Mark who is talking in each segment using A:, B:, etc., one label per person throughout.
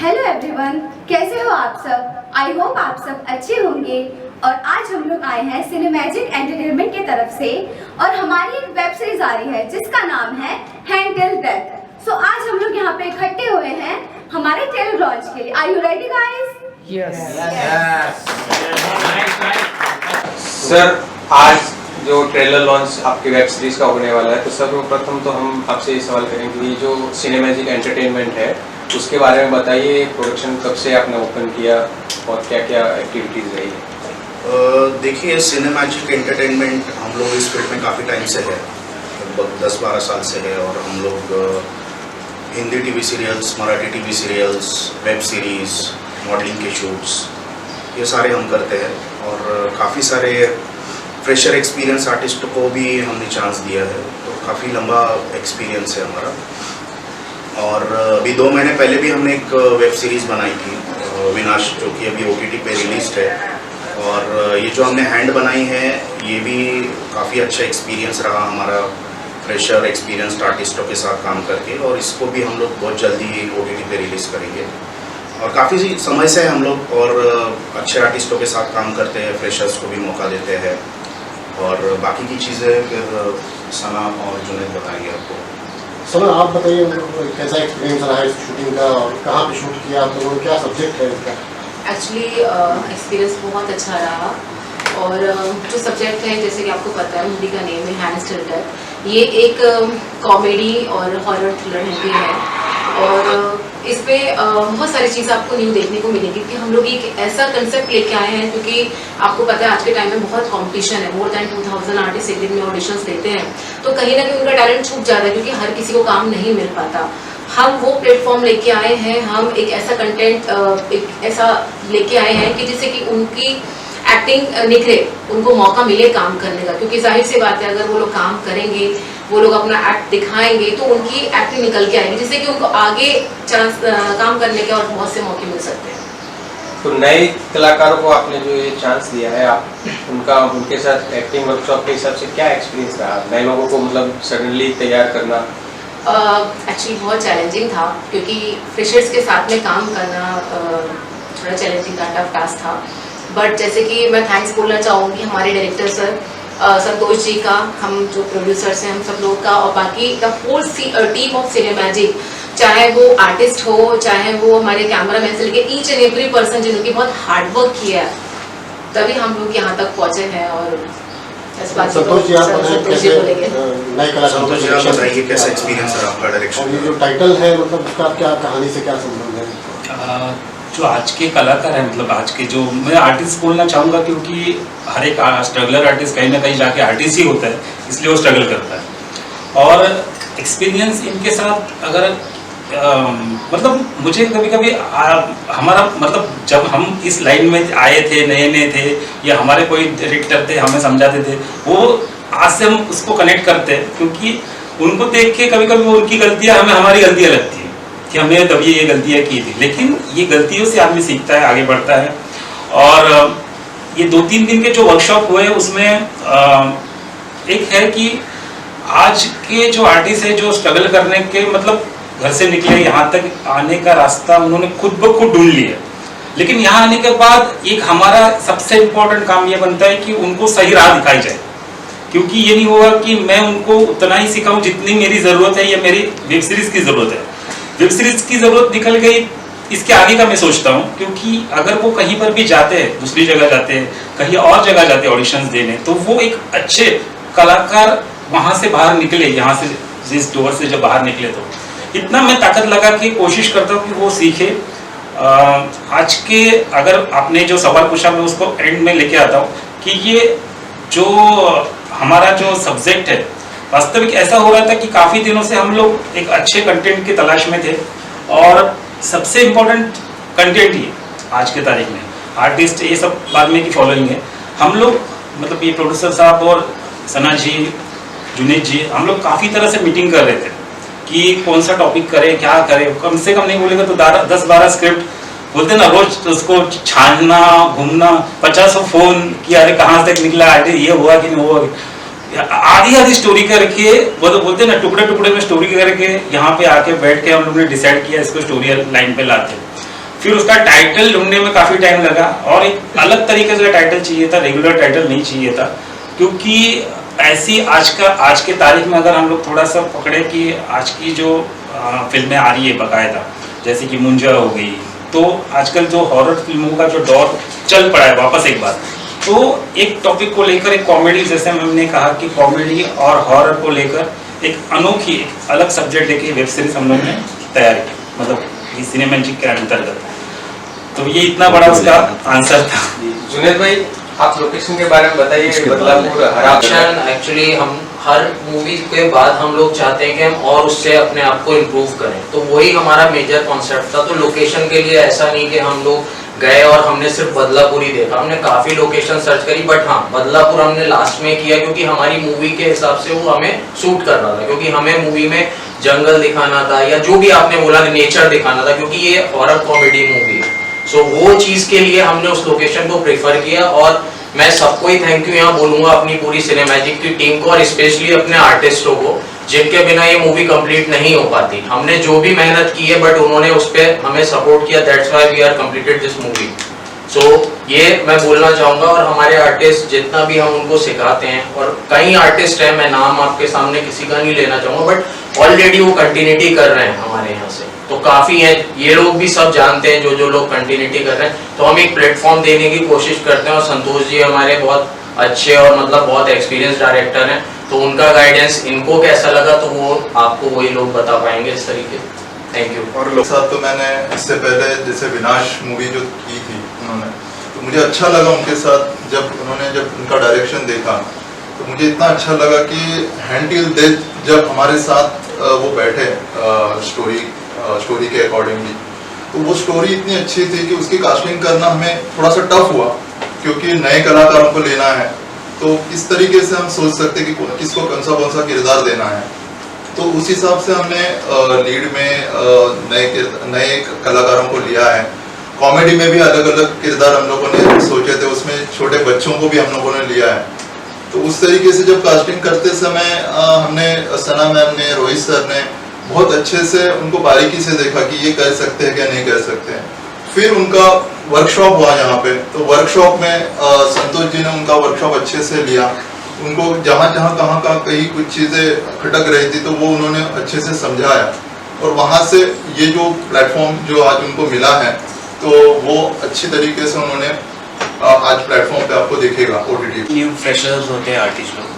A: Hello everyone, कैसे हो आप सब। आई होप आप सब अच्छे होंगे। और आज हम लोग आए हैं सिनेमैजिक एंटरटेनमेंट की तरफ से और हमारी एक वेब सीरीज आ रही है जिसका नाम है हैंड टिल डेथ। सो आज हम लोग यहाँ पे इकट्ठे हुए हैं हमारे ट्रेलर लॉन्च के लिए। Are you ready guys?
B: Yes.
C: Sir, आज जो ट्रेलर लॉन्च आपकी वेब सीरीज का होने वाला है, तो सर्वप्रथम तो हम आपसे ये सवाल करेंगे कि जो सिनेमैजिक एंटरटेनमेंट है उसके बारे में बताइए। प्रोडक्शन कब से आपने ओपन किया और क्या क्या एक्टिविटीज़ रही है?
D: देखिए, सिनेमैजिक एंटरटेनमेंट हम लोग इस फील्ड में काफ़ी टाइम से है, लगभग 10-12 साल से है। और हम लोग Hindi TV serials, Marathi TV serials, web series, modelling के शूट्स, ये सारे हम करते हैं। और काफ़ी सारे फ्रेशर एक्सपीरियंस आर्टिस्ट को भी हमने चांस दिया है, तो काफ़ी लंबा एक्सपीरियंस है हमारा। और अभी 2 महीने पहले भी हमने एक वेब सीरीज़ बनाई थी, विनाश, जो कि अभी OTT पे रिलीज है। और ये जो हमने हैंड बनाई है, ये भी काफ़ी अच्छा एक्सपीरियंस रहा हमारा, फ्रेशर एक्सपीरियंस्ड आर्टिस्टों के साथ काम करके। और इसको भी हम लोग बहुत जल्दी OTT पे रिलीज़ करेंगे। और काफ़ी समय से हम लोग और अच्छे आर्टिस्टों के साथ काम करते हैं, फ्रेशर्स को भी मौका देते हैं। और बाकी की चीज़ें फिर सना और जुनैद बताएंगे आपको।
B: सना, आप बताइए कैसा एक्सपीरियंस रहा है इस शूटिंग का और कहाँ पे शूट किया आप लोगों ने, क्या सब्जेक्ट है इसका?
E: एक्चुअली एक्सपीरियंस बहुत अच्छा रहा। और जो सब्जेक्ट है, जैसे कि आपको पता है, मूवी का नेम है हैंड टिल डेथ। ये एक कॉमेडी और हॉरर थ्रिलर मूवी है। और इस पे बहुत सारी चीज़ें आपको न्यू देखने को मिलेगी कि हम लोग एक ऐसा कंसेप्ट लेके आए हैं, क्योंकि आपको पता है आज के टाइम में बहुत कंपटीशन है। मोर देन 2000 आर्टिस्ट एक दिन में ऑडिशंस देते हैं, तो कहीं ना कहीं उनका टैलेंट छूट जाता है, क्योंकि हर किसी को काम नहीं मिल पाता। हम वो प्लेटफॉर्म लेके आए हैं, हम एक ऐसा कंटेंट एक ऐसा लेके आए हैं कि जिससे कि उनकी एक्टिंग निखरे, उनको मौका मिले काम करने का। क्योंकि जाहिर सी बात है, अगर वो लोग काम करेंगे, वो लोग अपना एक्ट दिखाएंगे, तो उनकी एक्टिंग निकल के आएगी, जिससे कि उनको आगे चांस काम करने के और बहुत से मौके मिल सकते हैं।
C: तो नए कलाकारों को आपने जो ये चांस दिया है, आप उनके साथ एक्टिंग वर्कशॉप के हिसाब से क्या एक्सपीरियंस रहा? नए लोगों को मतलब सडनली तैयार करना
E: एक्चुअली बहुत चैलेंजिंग था, क्योंकि फ्रेशर्स के साथ में काम करना थोड़ा चैलेंजिंग था, टफ टास्क था। बट जैसे कि मैं थैंक्स बोलना चाहूँगी हमारे डायरेक्टर सर संतोष जी का, हम जो प्रोड्यूसर्स हैं हम सब लोग का, और बाकी द होल टीम ऑफ सिनेमैजिक, चाहे वो आर्टिस्ट हो, चाहे वो हमारे कैमरामैन से लेके ईच एंड एवरी पर्सन जिन्होंने बहुत हार्डवर्क किया है, तभी हम लोग यहाँ तक पहुँचे हैं। और इस बात
B: संतोष जी, आप बताइए नए कलाकारों
D: संतोष जी, आप बताइए कैसा एक्सपीरियंस रहा आपका डायरेक्शन?
B: और ये जो टाइटल है, मतलब उसका क्या कहानी से क्या संबंध है?
F: जो आज के कलाकार हैं, मतलब आज के जो, मैं आर्टिस्ट बोलना चाहूँगा, क्योंकि हर एक स्ट्रगलर आर्टिस्ट कहीं ना कहीं जाके आर्टिस्ट ही होता है, इसलिए वो स्ट्रगल करता है। और एक्सपीरियंस इनके साथ अगर मतलब मुझे कभी कभी हमारा मतलब जब हम इस लाइन में आए थे, नए थे, या हमारे कोई डायरेक्टर थे हमें समझाते थे, वो आज से हम उसको कनेक्ट करते हैं, क्योंकि उनको देख के कभी कभी उनकी गलतियाँ हमें हमारी गलतियाँ लगती हैं कि हमने तभी ये गलतियाँ की थी। लेकिन ये गलतियों से आदमी सीखता है, आगे बढ़ता है। और ये 2-3 दिन के जो वर्कशॉप हुए, उसमें एक है कि आज के जो आर्टिस्ट है, जो स्ट्रगल करने के मतलब घर से निकले, यहाँ तक आने का रास्ता उन्होंने खुद ब खुद ढूंढ लिया। लेकिन यहाँ आने के बाद एक हमारा सबसे इम्पोर्टेंट काम ये बनता है कि उनको सही राह दिखाई जाए, क्योंकि ये नहीं होगा कि मैं उनको उतना ही सिखाऊं जितनी मेरी ज़रूरत है या मेरी वेब सीरीज़ की ज़रूरत है। वेब सीरीज़ की ज़रूरत निकल गई, इसके आगे का मैं सोचता हूँ, क्योंकि अगर वो कहीं पर भी जाते हैं, दूसरी जगह जाते हैं, कहीं और जगह जाते हैं ऑडिशंस देने, तो वो एक अच्छे कलाकार वहाँ से बाहर निकले, यहाँ से जिस डोर से जब बाहर निकले, तो इतना मैं ताकत लगा के कोशिश करता हूँ कि वो सीखे। आज के अगर आपने जो सवाल पूछा, मैं उसको एंड में लेके आता हूँ कि ये जो हमारा जो सब्जेक्ट है, वास्तविक ऐसा हो रहा था कि काफ़ी दिनों से हम लोग एक अच्छे कंटेंट की तलाश में थे, और सबसे इम्पोर्टेंट कंटेंट ही आज के तारीख में, आर्टिस्ट ये सब बाद में की फॉलोइंग है। हम लोग मतलब ये प्रोड्यूसर साहब और सना जी, जुनैद जी, हम लोग काफ़ी तरह से मीटिंग कर रहे थे कि कौन सा टॉपिक करें, क्या करें। कम से कम नहीं बोलेगा तो 10-12 स्क्रिप्ट बोलते ना, रोज उसको छानना, घूमना, 50 फ़ोन कि अरे कहाँ तक निकला, ये हुआ कि नहीं हुआ, आधी स्टोरी करके, वो तो बोलते ना टुकड़े टुकड़े में स्टोरी करके यहाँ पे आके बैठ के हम लोग ने डिसाइड किया इसको स्टोरी लाइन पे लाते। फिर उसका टाइटल ढूंढने में काफ़ी टाइम लगा और एक अलग तरीके से टाइटल चाहिए था, रेगुलर टाइटल नहीं चाहिए था, क्योंकि ऐसी आज के तारीख में अगर हम लोग थोड़ा सा पकड़े कि आज की जो फिल्में आ रही है बाकायदा, जैसे कि मुंजा हो गई, तो आजकल जो हॉरर फिल्मों का जो दौर चल पड़ा है वापस एक बार, तो एक टॉपिक को लेकर एक कॉमेडी, जैसे हमने कहा कि कॉमेडी और हॉरर को लेकर एक अनोखी एक अलग सब्जेक्ट लेके वेब सीरीज हम लोग ने तैयार की, मतलब ये सिनेमैजिक के अंतर्गत। तो ये इतना बड़ा उसका आंसर था।
C: जुनेद भाई, आप लोकेशन के बारे में बताइए। बदलापुर हरा
G: एक्चुअली हम हर मूवी के बाद हम लोग चाहते हैं कि हम और उससे अपने आप को इम्प्रूव करें, तो वही हमारा मेजर कॉन्सेप्ट था। तो लोकेशन के लिए ऐसा नहीं कि हम लोग गए और हमने सिर्फ बदलापुर ही देखा, हमने काफ़ी लोकेशन सर्च करी, बट हाँ बदलापुर हमने लास्ट में किया क्योंकि हमारी मूवी के हिसाब से वो हमें सूट कर रहा था, क्योंकि हमें मूवी में जंगल दिखाना था या जो भी आपने बोला नेचर दिखाना था, क्योंकि ये हॉरर कॉमेडी मूवी है। सो वो चीज़ के लिए हमने उस लोकेशन को प्रेफर किया। और मैं सबको ही थैंक यू यहाँ बोलूँगा, अपनी पूरी सिनेमैजिक की टीम को और स्पेशली अपने आर्टिस्टों को, जिनके बिना ये मूवी कंप्लीट नहीं हो पाती। हमने जो भी मेहनत की है बट उन्होंने उस पर हमें सपोर्ट किया, that's why we are completed this movie. So ये मैं बोलना चाहूँगा। और हमारे आर्टिस्ट जितना भी हम उनको सिखाते हैं, और कई आर्टिस्ट हैं, मैं नाम आपके सामने किसी का नहीं लेना चाहूँगा, बट ऑलरेडी वो कंटिन्यूटी कर रहे हैं हमारे यहाँ से, तो काफ़ी हैं। ये लोग भी सब जानते हैं जो लोग कंटिन्यूटी कर रहे हैं, तो हम एक प्लेटफॉर्म देने की कोशिश करते हैं। और संतोष जी हमारे बहुत अच्छे और मतलब बहुत एक्सपीरियंस डायरेक्टर हैं, तो उनका गाइडेंस इनको कैसा लगा तो वो आपको वही लोग बता पाएंगे इस तरीके से। Thank you.
H: और लोग साथ तो मैंने इससे पहले जैसे विनाश मूवी जो की थी उन्होंने, तो मुझे अच्छा लगा उनके साथ जब उनका डायरेक्शन देखा, तो मुझे इतना अच्छा लगा कि हैंड टिल डेथ जब हमारे साथ वो बैठे स्टोरी के अकॉर्डिंगली, तो वो स्टोरी इतनी अच्छी थी कि उसकी कास्टिंग करना हमें थोड़ा सा टफ हुआ, क्योंकि नए कलाकारों को लेना है, तो इस तरीके से हम सोच सकते कि किसको कौन सा किरदार देना है। तो उस हिसाब से हमने लीड में नए कलाकारों को लिया है। कॉमेडी में भी अलग अलग किरदार हम लोगों ने सोचे थे, उसमें छोटे बच्चों को भी हम लोगों ने लिया है। तो उस तरीके से जब कास्टिंग करते समय हमने सना मैम ने, रोहित सर ने बहुत अच्छे से उनको बारीकी से देखा कि ये कर सकते हैं क्या नहीं कर सकते हैं। फिर उनका वर्कशॉप हुआ यहाँ पे, तो वर्कशॉप में संतोष जी ने उनका वर्कशॉप अच्छे से लिया, उनको जहाँ कहाँ कहीं कुछ चीज़ें खटक रही थी तो वो उन्होंने अच्छे से समझाया, और वहाँ से ये जो प्लेटफॉर्म जो आज उनको मिला है तो वो अच्छी तरीके से उन्होंने आज प्लेटफॉर्म पे आपको दिखेगा OTT।
I: न्यू फ्रेशर्स होते हैं आर्टिस्ट लोग,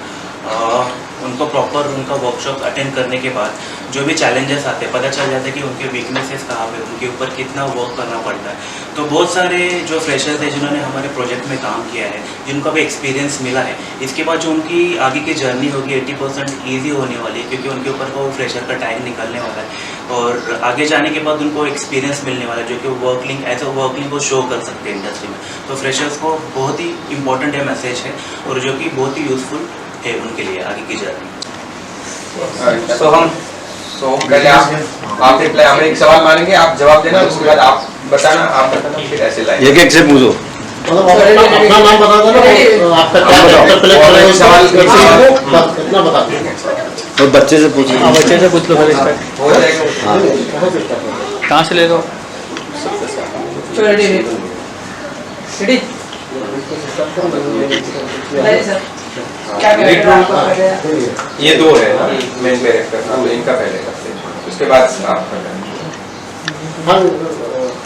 I: उनको प्रॉपर उनका वर्कशॉप अटेंड करने के बाद जो भी चैलेंजेस आते हैं पता चल जाता है कि उनके वीकनेसेस कहाँ पे, उनके ऊपर कितना वर्क करना पड़ता है। तो बहुत सारे जो फ्रेशर्स हैं जिन्होंने हमारे प्रोजेक्ट में काम किया है, जिनको भी एक्सपीरियंस मिला है, इसके बाद जो उनकी आगे की जर्नी होगी 80% ईजी होने वाली है, क्योंकि उनके ऊपर का वो फ्रेशर का टाइम निकलने वाला है और आगे जाने के बाद उनको एक्सपीरियंस मिलने वाला है, जो कि वर्कलिंग एज अ वर्कलिंग को शो कर सकते हैं इंडस्ट्री में। तो फ्रेशर्स को बहुत ही इंपॉर्टेंट है मैसेज है, और जो कि बहुत ही यूजफुल है उनके लिए आगे की जर्नी।
C: तो पहले आप रिप्लाई, हम एक सवाल मानेंगे, आप जवाब देना, उसके बाद आप बताना, फिर ऐसे लाइन
J: एक से पूछो।
B: मतलब अपना नाम बता देना, आपका क्या कैरेक्टर प्ले कर रहे हो, सवाल इतना बता दो।
J: और बच्चे से पूछो।
I: बच्चे से पूछ लो पहले,
C: हो जाएगा।
I: कहाँ से ले लो?
C: ये दो है मेन कैरेक्टर, इनका पहले करते हैं, उसके बाद आप
B: हाँ,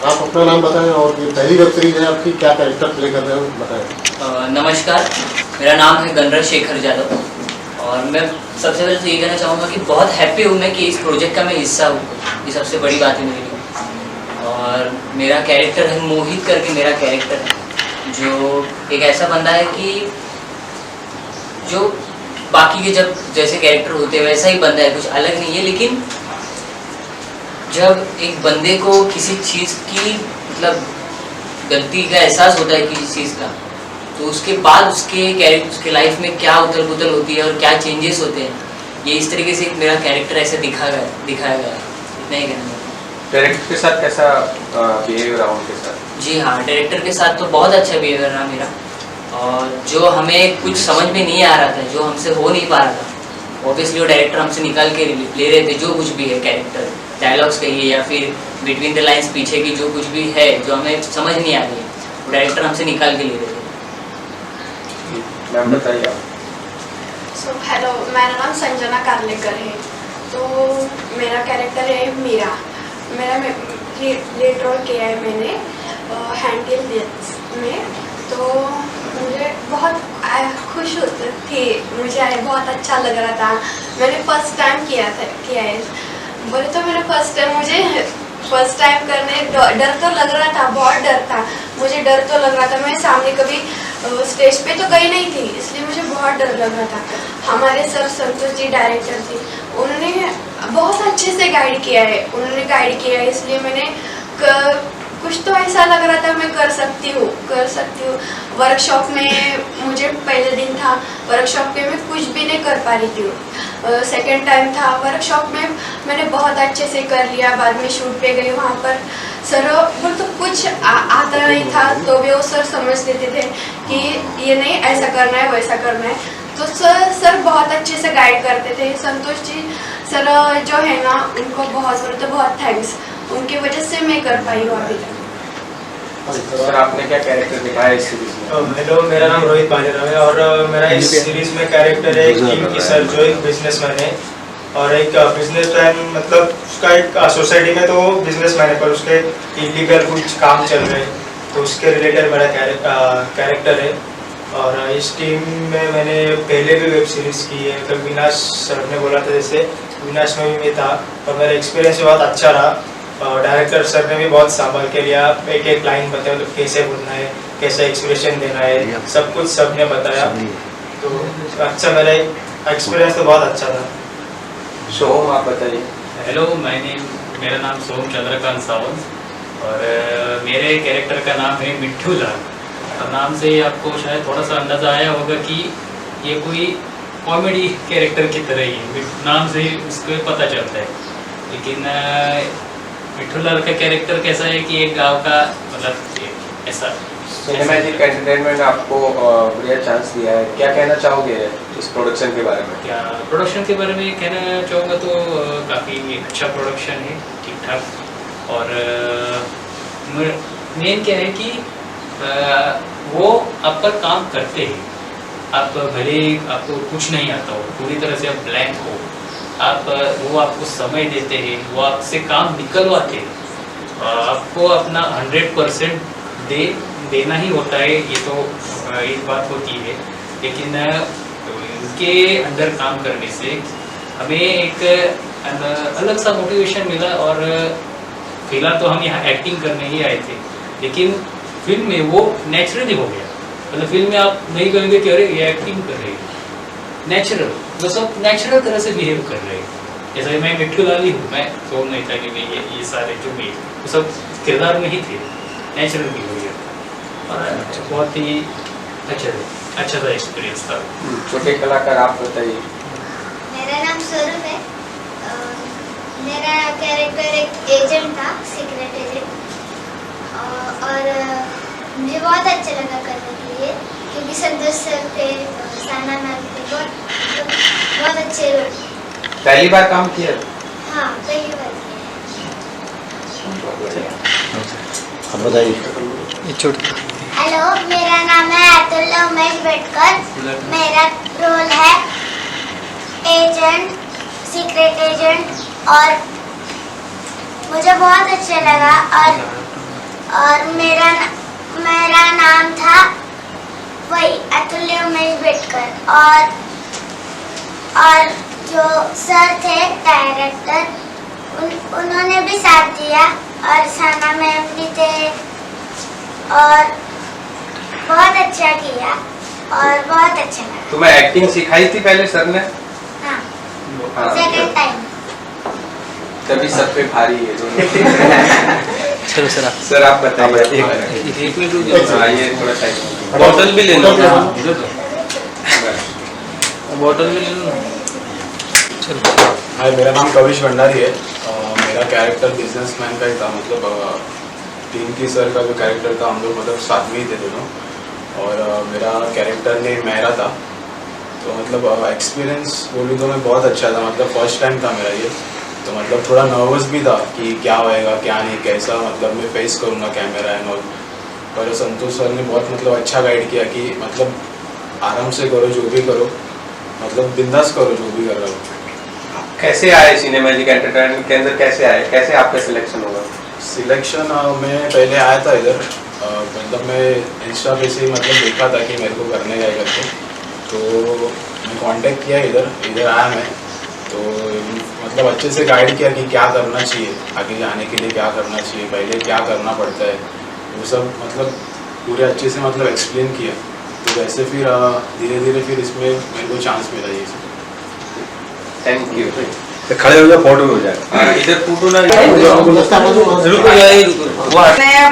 B: आप अपना नाम बताएं और ये पहली वेब सीरीज है आपकी, क्या कैरेक्टर प्ले कर रहे हो बताएं।
K: नमस्कार, मेरा नाम है गणराज शेखर यादव, और मैं सबसे पहले तो ये कहना चाहूँगा कि बहुत हैप्पी हूँ मैं कि इस प्रोजेक्ट का मैं हिस्सा हूँ, ये सबसे बड़ी बात है मेरे लिए। और मेरा कैरेक्टर है मोहित करके, मेरा कैरेक्टर है जो एक ऐसा बंदा है कि जो बाकी के जब जैसे कैरेक्टर होते हैं वैसा ही बंदा है, कुछ अलग नहीं है। लेकिन जब एक बंदे को किसी चीज़ की मतलब गलती का एहसास होता है किसी चीज़ का, तो उसके बाद उसके लाइफ में क्या उथल पुथल होती है और क्या चेंजेस होते हैं, ये इस तरीके से मेरा कैरेक्टर ऐसे दिखाया गया है। इतना ही कहना।
C: डायरेक्टर के साथ कैसा बिहेवियर रहा उनके साथ?
K: जी हाँ, डायरेक्टर के साथ तो बहुत अच्छा बिहेवियर रहा मेरा, और जो हमें कुछ समझ में नहीं आ रहा था, जो हमसे हो नहीं पा रहा था, ऑब्वियसली वो डायरेक्टर हमसे निकाल के ले रहे थे जो कुछ भी है कैरेक्टर। डायलॉग्स कहिए या फिर बिटवीन द लाइंस पीछे की जो कुछ भी है जो हमें समझ नहीं आ रही है, वो डायरेक्टर हमसे निकाल के ले रहे थे।
C: मैम बताइए आप।
J: हेलो, मेरा नाम संजना कारलेकर है। तो मेरा कैरेक्टर है मीरा। मेरा लीड रोल किया है मैंने हैंडल में। तो मुझे बहुत खुश थी, मुझे बहुत अच्छा लग रहा था। मैंने फर्स्ट टाइम किया है। बोले तो मेरा मुझे फर्स्ट टाइम करने डर तो लग रहा था, बहुत डर था। मुझे डर तो लग रहा था, मैं सामने कभी स्टेज पे तो गई नहीं थी, इसलिए मुझे बहुत डर लग रहा था। हमारे सर संतोष जी डायरेक्टर थे, उन्होंने बहुत अच्छे से गाइड किया है, इसलिए मैंने कुछ तो ऐसा लग रहा था मैं कर सकती हूँ। वर्कशॉप में मुझे पहले दिन था, वर्कशॉप में मैं कुछ भी नहीं कर पा रही थी। सेकंड टाइम था वर्कशॉप में, मैंने बहुत अच्छे से कर लिया। बाद में शूट पे गई, वहाँ पर सर बोल तो कुछ आता नहीं था, तो भी वो सर समझ लेते थे कि ये नहीं ऐसा करना है वैसा करना है। तो सर बहुत अच्छे से गाइड करते थे। संतोष जी सर जो है ना, उनको बहुत थैंक्स, उनकी वजह से मैं कर पाई हूँ अभी तक।
C: सर आपने क्या कैरेक्टर दिखाया इस सीरीज में?
L: हेलो, मेरा नाम रोहित भालेराव है और मेरा इस सीरीज में कैरेक्टर है किम की सर, जो एक बिजनेसमैन है। और एक बिजनेसमैन मतलब उसका एक सोसाइटी में तो बिजनेसमैन है, पर उसके इलीगल कुछ काम चल रहे हैं, तो उसके रिलेटेड मेरा कैरेक्टर है। और इस टीम में मैंने पहले भी वेब सीरीज़ की है, मतलब विनाश सर ने बोला था, जैसे विनाश में भी मैं था, और मेरा एक्सपीरियंस बहुत अच्छा रहा। डायरेक्टर सर ने भी बहुत संभाल के लिया, एक एक लाइन बताया, मतलब कैसे बोलना है, कैसे एक्सप्रेशन देना है, सब कुछ सब ने बताया। तो अच्छा, मेरा एक्सपीरियंस तो बहुत अच्छा था।
C: सोम आप बताइए।
F: हेलो, मेरा नाम सोम चंद्रकांत सावंत और मेरे कैरेक्टर का नाम है मिट्ठू लाल। और नाम से ही आपको शायद थोड़ा सा अंदाज़ा आया होगा कि ये कोई कॉमेडी कैरेक्टर की तरह ही है, नाम से ही उसको पता चलता है। लेकिन मिट्ठू लाल का कैरेक्टर कैसा है कि एक गांव का मतलब ऐसा
C: सिनेमैजिक एंटरटेनमेंट आपको बढ़िया चांस दिया है, क्या कहना चाहोगे इस प्रोडक्शन के बारे में?
F: क्या प्रोडक्शन के बारे में कहना चाहूँगा तो काफ़ी अच्छा प्रोडक्शन है, ठीक ठाक। और मेन क्या है कि वो आप पर काम करते हैं। आप भले आपको कुछ नहीं आता हो, पूरी तरह से आप ब्लैंक हो, वो आपको समय देते हैं, वो आपसे काम निकलवाते हैं। आपको अपना 100% देना ही होता है, ये तो एक बात होती है। लेकिन उनके अंदर काम करने से हमें एक अलग सा मोटिवेशन मिला। और फिलहाल तो हम यहाँ एक्टिंग करने ही आए थे, लेकिन फिल्म में वो नेचुरली हो गया। मतलब फिल्म में आप नहीं कहेंगे कि अरे ये एक्टिंग कर रहे हैं, नेचुरल, वो सब नेचुरल तरह से बिहेव कर रहे हैं। जैसे मैं मिट्ठू लाल ही हूँ, मैं सोम नहीं था कि मैं ये सारे जो मैं वो सब किरदार में ही थे, नेचुरल भी हो गया। और बहुत ही अच्छा सा एक्सपीरियंस था।
C: छोटे कलाकार आप बताइए।
M: मेरा नाम स्वरूप है। मेरा कैरेक्टर एक एजेंट था, सीक्रेट एजेंट। और मुझे बहुत अच्छा लगा करने के लिए, क्योंकि संतोष सर थे, साना मैम थे, बहुत अच्छे रोल।
C: पहली बार काम किया?
M: हाँ, पहली बार किया।
B: अब बताइए।
M: हेलो, मेरा नाम है अतुल्य उमेश बेटकर। मेरा रोल है एजेंट, सीक्रेट एजेंट। और मुझे बहुत अच्छा लगा। और मेरा नाम था वही अतुल्य उमेश बेटकर। और जो सर थे डायरेक्टर, उन्होंने भी साथ दिया, और साना मैम भी थे, और बहुत अच्छा किया और बहुत अच्छा लगा।
C: तुम्हें एक्टिंग सिखाई थी पहले सर ने?
M: हाँ,
C: हाँ,
M: सेकंड टाइम।
C: तभी सब पे भारी है दोनों।
N: चलो
C: सर आप बताइए।
N: एक मिनट
C: आइए, थोड़ा टाइम।
N: बॉटल भी ले लो, बॉटल भी ले लो। चलो।
O: हाय, मेरा नाम कविश भंडारी है। मेरा कैरेक्टर बिजनेसमैन का ही था, मतलब टीम की सर का जो कैरेक्टर था, हम लोग मतलब साथ में ही थे दोनों। और मेरा कैरेक्टर नेम मेहरा था। तो मतलब एक्सपीरियंस बोलूँ तो मैं बहुत अच्छा था, मतलब फर्स्ट टाइम था मेरा ये। तो मतलब थोड़ा नर्वस भी था कि क्या होएगा क्या नहीं, कैसा मतलब मैं फेस करूँगा कैमरा एंड ऑल। पर संतोष सर ने बहुत मतलब अच्छा गाइड किया कि मतलब आराम से करो, जो भी करो, मतलब बिंदास करो जो भी कर रहे हो।
C: कैसे आए सिनेमैजिक एंटरटेनमेंट के अंदर, कैसे आए, कैसे आपका सिलेक्शन होगा?
O: सिलेक्शन मैं पहले आया था इधर, मतलब मैं इंस्टा पे से मतलब देखा था कि मेरे को करने का करके, तो मैं कांटेक्ट किया, इधर आया मैं, तो मतलब अच्छे से गाइड किया कि क्या करना चाहिए, आगे जाने के लिए क्या करना चाहिए, पहले क्या करना पड़ता है, वो सब मतलब पूरे अच्छे से मतलब एक्सप्लेन किया। तो वैसे फिर धीरे धीरे फिर इसमें मेरे को चांस मिला ये सब।
C: Thank you.
P: तो खड़े हो जाओ, फोटो हो जाए।
C: इधर फोटो ना
Q: ने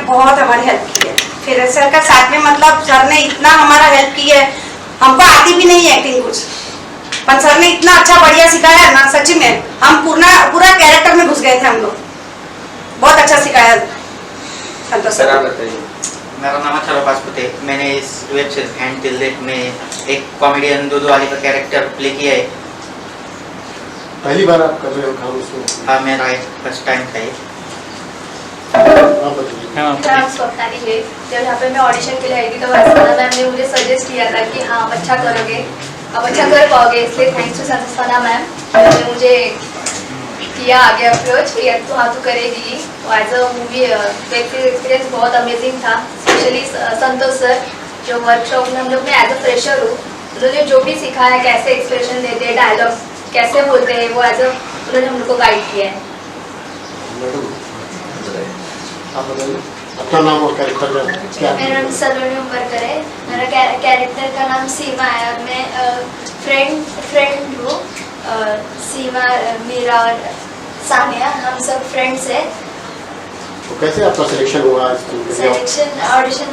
Q: बहुत हमारी हेल्प की है। फिर सर का साथ में मतलब सर ने इतना हमारा हेल्प की है, हमको आती भी नहीं है एक्टिंग कुछ, पर सर ने इतना अच्छा बढ़िया सिखाया ना, सच में हम पूरा कैरेक्टर में घुस गए थे हम लोग, बहुत अच्छा सिखाया संतोष सर।
C: आप बताइए।
R: मेरा नाम है चलो पासपुते। मैंने इस web series and till date में एक कॉमेडियन दूधू वाली का कैरेक्टर प्ले किया है।
B: पहली बार आप कर रहे हो काम इसमें?
R: हाँ, मेरा फर्स्ट टाइम था ये।
S: नाम स्वप्नाली है। जब यहाँ पे मैं ऑडिशन के लिए आई थी तो वैसा मैम ने मुझे सजेस्ट किया था कि हाँ आप अच्छा करोगे, आप अच्छा कर पाओगे, इसलिए थैंक्स टू संस्थाना मैम ने मुझे किया आगे अप्रोच कि तू हाँ तू करेगी। As a movie web series experience बहुत अमेजिंग था, स्पेशली संतोष सर जो वर्कशॉप में हम लोग मैं एज अ फ्रेशर हूँ, उन्होंने जो भी सिखाया कैसे एक्सप्रेशन देते हैं, डायलॉग कैसे बोलते हैं, वो एज अ उन्होंने हम लोग को गाइड किया है।
B: आप बताइए अपना नाम और कैरेक्टर क्या?
S: मेरा नाम सलोनी उमरकर है। मेरा कैरेक्टर का नाम सीमा है और मैं फ्रेंड हूँ। सीमा, मीरा और सानिया हम सब फ्रेंड्स हैं।
B: तो कैसे आपका सिलेक्शन हुआ?
S: सिलेक्शन ऑडिशन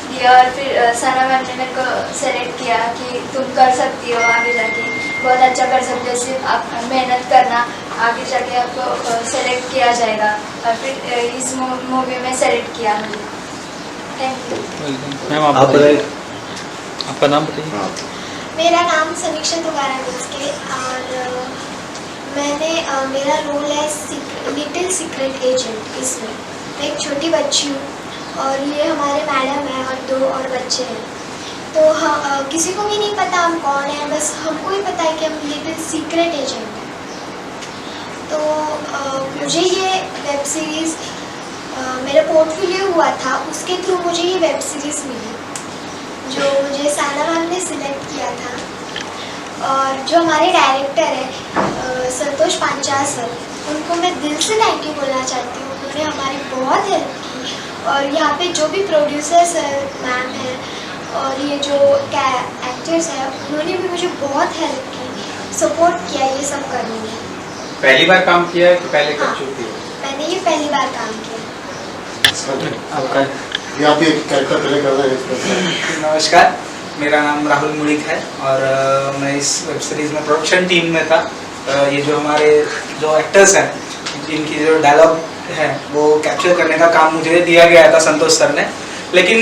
S: दिया और फिर सना मैम ने मेरे को सेलेक्ट किया कि तुम कर सकती हो, आगे जाके बहुत अच्छा कर सकते हो, सिर्फ आप मेहनत करना, आगे जाके आपको सेलेक्ट किया जाएगा। और फिर इस मूवी में सेलेक्ट किया मुझे। Thank you.
N: मैम आप बताइए, आपका नाम बताइए।
M: मेरा नाम समीक्षा तुकारा के और मैंने मेरा रोल है लिटिल सीक्रेट एजेंट। इसमें मैं एक छोटी बच्ची हूँ और ये हमारे मैडम है और 2 और बच्चे हैं। तो किसी को भी नहीं पता हम कौन है, बस हमको ही पता है कि हम लिटिल सीक्रेट एजेंट हैं। तो मुझे ये वेब सीरीज़ मेरा पोर्टफोलियो हुआ था, उसके थ्रू मुझे ये वेब सीरीज़ मिली जो मुझे साना मैम ने सिलेक्ट किया था। और जो हमारे डायरेक्टर है संतोष पांचाल सर, उनको मैं दिल से थैंक यू बोलना चाहती हूँ। उन्होंने हमारी बहुत हेल्प की और यहाँ पे जो भी प्रोड्यूसर सर मैम हैं और ये जो एक्टर्स हैं, उन्होंने भी मुझे बहुत हेल्प की, सपोर्ट किया ये सब करने में।
C: पहली बार काम किया है कि पहले कर चुकी है?
M: मैंने ये पहली बार काम किया।
B: ये आप एक कैरेक्टर प्ले कर रहे हैं?
L: नमस्कार, मेरा नाम राहुल मुड़िक है और मैं इस वेब सीरीज़ में प्रोडक्शन टीम में था। ये जो हमारे जो एक्टर्स हैं, जिनकी जो डायलॉग है वो कैप्चर करने का काम मुझे दिया गया था संतोष सर ने। लेकिन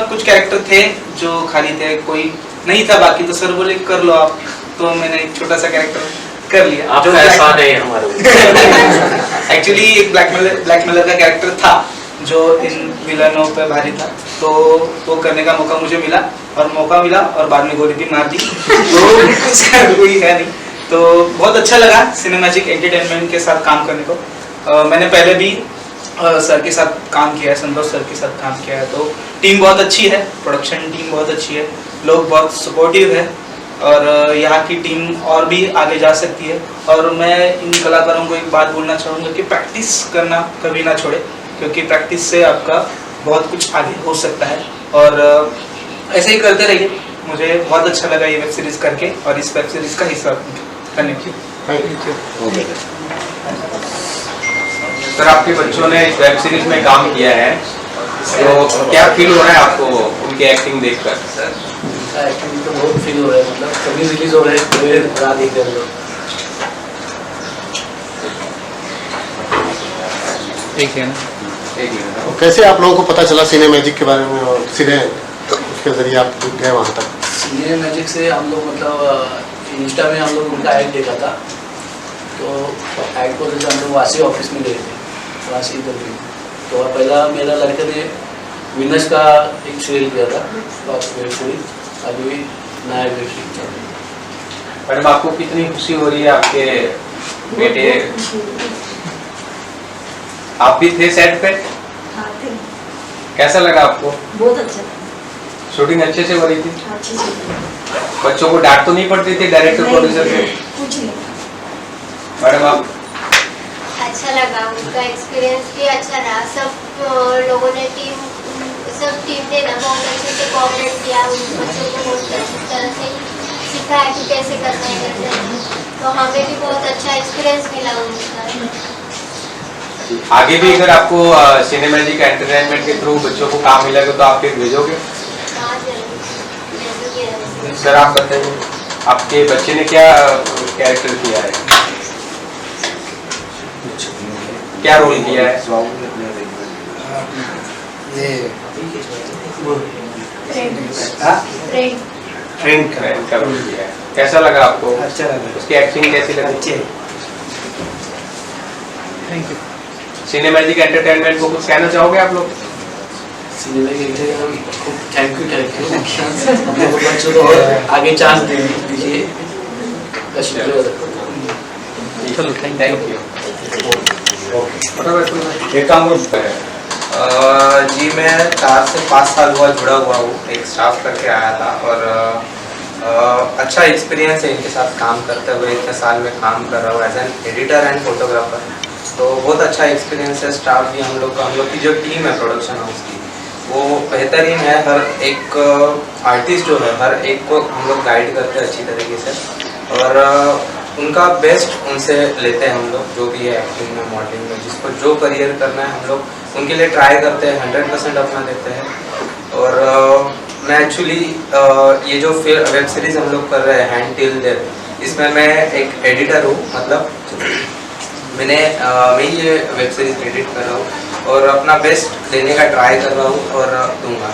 L: कुछ कैरेक्टर थे जो खाली थे, कोई नहीं था बाकी, तो सर बोले कर लो आप, तो मैंने एक छोटा सा कैरेक्टर कर लिया।
G: आप जो ऐसा नहीं हमारे
L: एक्चुअली एक ब्लैकमेलर का कैरेक्टर था जो इन विलनों पे भारी था, तो वो करने का मौका मुझे मिला और बाद में गोली भी मार दी। तो उसका कोई है नहीं, तो बहुत अच्छा लगा सिनेमैजिक एंटरटेनमेंट के साथ काम करने को। मैंने पहले भी सर के साथ काम किया है, संतोष सर के साथ काम किया है। तो टीम बहुत अच्छी है, प्रोडक्शन टीम बहुत अच्छी है, लोग बहुत सपोर्टिव है और यहाँ की टीम और भी आगे जा सकती है। और मैं इन कलाकारों को एक बात बोलना चाहूँगा कि प्रैक्टिस करना कभी ना छोड़े, क्योंकि प्रैक्टिस से आपका बहुत कुछ आगे हो सकता है। और ऐसे ही करते रहिए। मुझे बहुत अच्छा लगा ये वेब सीरीज़ करके और इस वेब सीरीज़ का हिस्सा धन्यवाद।
C: सर, आपके बच्चों ने इस वेब सीरीज में काम किया है, तो क्या फील हो रहा है आपको उनकी एक्टिंग देखकर?
T: सर एक्टिंग तो बहुत फील हो रहा है, मतलब कभी रिलीज हो रहे हैं पूरे रात देख रहे हैं।
N: एक है ना,
B: तो कैसे आप लोगों को पता चला सिनेमैजिक के बारे में और उसके जरिए आप गए वहाँ तक?
T: सिनेमैजिक से हम लोग मतलब इंस्टा में हम लोग उनका ऐड देखा था तो ऐड को जैसे हम लोग वासी ऑफिस में गए थे, वासी इधर भी। तो पहला मेरा लड़के ने विनस का एक सीरियल किया था, वेब सीरीज, अभी नया वेब सीरीज चल रही है।
C: मैडम आपको कितनी खुशी हो रही है, आपके बेटे आप भी थे सेट पे?
Q: हाँ थे।
C: कैसा लगा आपको?
Q: बहुत अच्छा।
C: शूटिंग अच्छे से हो रही थी?
Q: अच्छे से।
C: बच्चों को डांट तो नहीं पड़ती थी डायरेक्टर प्रोड्यूसर से?
Q: कुछ नहीं।
C: मैडम आप?
M: अच्छा लगा, उनका एक्सपीरियंस भी अच्छा रहा। सब लोगों ने सब टीम ने ना बहुत अच्छे से कोऑपरेट किया, उन बच्चों को बहुत अच्छी तरह से सिखाया कि कैसे करना है कैसे नहीं। तो हमें भी बहुत अच्छा एक्सपीरियंस मिला उनका।
C: आगे भी अगर आपको सिनेमैजिक एंटरटेनमेंट के थ्रू बच्चों को काम मिलेगा तो आप फिर भेजोगे?
M: हाँ जरूर।
C: सर आप बताइए, आपके बच्चे ने क्या कैरेक्टर किया है, क्या रोल किया है? फ्रेंड का रोल किया है। कैसा लगा आपको? अच्छा लगा। उसकी एक्टिंग कैसी लगी? अच्छी। Thank you. सिनेमैजिक एंटरटेनमेंट को कुछ कहना चाहोगे आप लोग?
T: सिनेमैजिक को थैंक यू अपने बच्चों को आगे चांस दीजिए।
C: चलो थैंक यू।
P: एक काम
U: जी मैं 4 से 5 साल हुआ जुड़ा हुआ हूँ, एक स्टाफ करके आया था और अच्छा एक्सपीरियंस है इनके साथ काम करते हुए। इतने साल में काम कर रहा हूँ as an editor and photographer, तो बहुत अच्छा एक्सपीरियंस है। स्टाफ भी हम लोग की जो टीम है प्रोडक्शन हाउस की वो बेहतरीन है। हर एक आर्टिस्ट जो है हर एक को हम लोग गाइड करते हैं अच्छी तरीके से और उनका बेस्ट उनसे लेते हैं हम लोग, जो भी है एक्टिंग में मॉडलिंग में जिसको जो करियर करना है हम लोग उनके लिए ट्राई करते हैं, 100% अपना देते हैं। और मैं एक्चुअली ये जो फिर वेब सीरीज़ हम लोग कर रहे हैं हैंड टिल देयर, इसमें मैं एक एडिटर हूँ, मतलब मैं ये वेब सीरीज़ एडिट कर रहा हूँ और अपना बेस्ट देने का ट्राई कर रहा हूँ और दूंगा।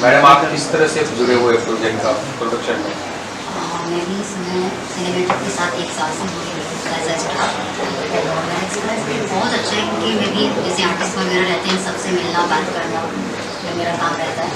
C: मैडम आप किस तरह से जुड़े हुए प्रोजेक्ट का प्रोडक्शन में?
V: मैं भी इसमें सिनेमैटिक के साथ 1 साल से एज अ स्टाफ, मेरा एक्सपीरियंस भी बहुत अच्छा है क्योंकि मैं भी जैसे आर्टिस्ट वगैरह रहते हैं सबसे मिलना बात करना जो मेरा काम रहता है।